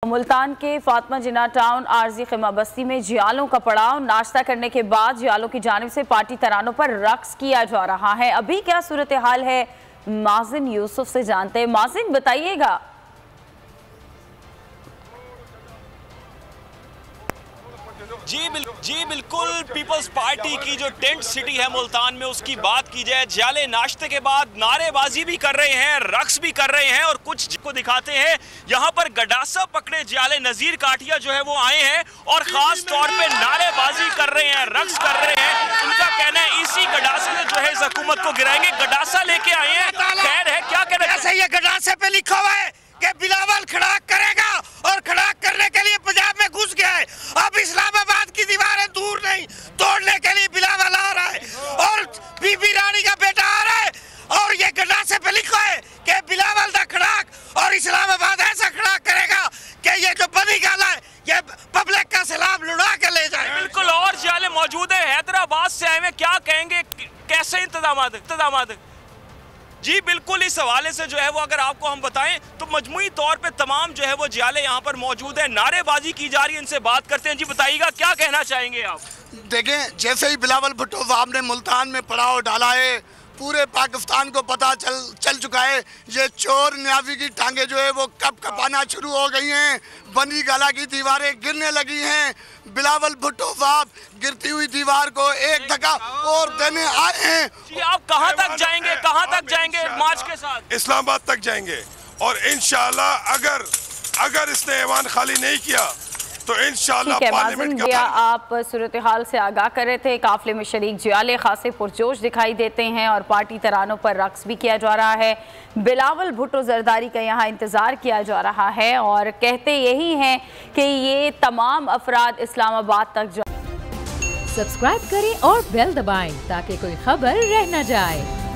मुल्तान के फातिमा जिन्ना town RG खिमा बस्ती में जियालों का पड़ाव। नाश्ता करने के बाद जियालों की जानिब से पार्टी तरानों पर रक्स किया जा रहा है। अभी क्या सूरत हाल है, माजिन यूसुफ से जानते हैं। माजिन, बताइएगा। जी बिल्कुल, पीपल्स पार्टी की जो टेंट सिटी है मुल्तान में, उसकी बात की जाए, जियाले नाश्ते के बाद नारेबाजी भी कर रहे हैं, रक्स भी कर रहे हैं और कुछ को दिखाते हैं। यहाँ पर गडासा पकड़े जियाले नजीर काटिया जो है वो आए हैं और खास तौर पे नारेबाजी कर रहे हैं, रक्स कर रहे हैं। उनका कहना है इसी गडासे से जो है इस हुकूमत को गिराएंगे। गडासा लेके आए हैं, खैर है क्या कहना है? ये गडासे पे लिखा हुआ है कि बिलावल खड़ाक करेगा और खड़ाक करने के लिए पंजाब में घुस गया है। अब इस्लामाबाद की दीवारें दूर नहीं, तोड़ने के लिए बिलावल आ रहा है और बीबी रानी का बेटा आ रहा है। और ये गडासे पे लिखा है कि बिलावल दा खड़ाक और इस्लामाबाद ऐसा खड़ाक करेगा कि ये जो बनी गाला है ये पब्लिक का सलाम लुढ़ा के ले जाए। बिल्कुल, और जियाले मौजूद है, हैदराबाद से आए हैं, क्या कहेंगे, कैसे इंतजाम? जी बिल्कुल, इस हवाले से जो है वो अगर आपको हम बताएं तो मजमुई तौर पे तमाम जो है वो जियाले यहाँ पर मौजूद है, नारेबाजी की जा रही है। इनसे बात करते हैं। जी बताइएगा, क्या कहना चाहेंगे आप? देखें, जैसे ही बिलावल भुट्टो साहब ने मुल्तान में पड़ाव डाला है, पूरे पाकिस्तान को पता चल चुका है ये चोर न्याजी की टांगे जो है वो कब कपाना शुरू हो गई हैं। बनी गाला की दीवारें गिरने लगी हैं। बिलावल भुट्टो साहब गिरती हुई दीवार को एक धक्का और देने आए हैं। जी, आप कहां तक जाएंगे मार्च के साथ? इस्लामाबाद तक जाएंगे और इंशाअल्लाह अगर इसने ऐवान खाली नहीं किया तो इंशाअल्लाह पार्लियामेंट का। आप सूरत हाल से आगाह कर रहे थे। काफिले में शरीक जियाले खासे पुरजोश दिखाई देते हैं और पार्टी तरानों पर रक्स भी किया जा रहा है। बिलावल भुट्टो जरदारी का यहाँ इंतज़ार किया जा रहा है और कहते यही हैं कि ये तमाम अफराद इस्लामाबाद तक जाए। सब्सक्राइब करें और बेल दबाएं ताकि कोई खबर रह न जाए।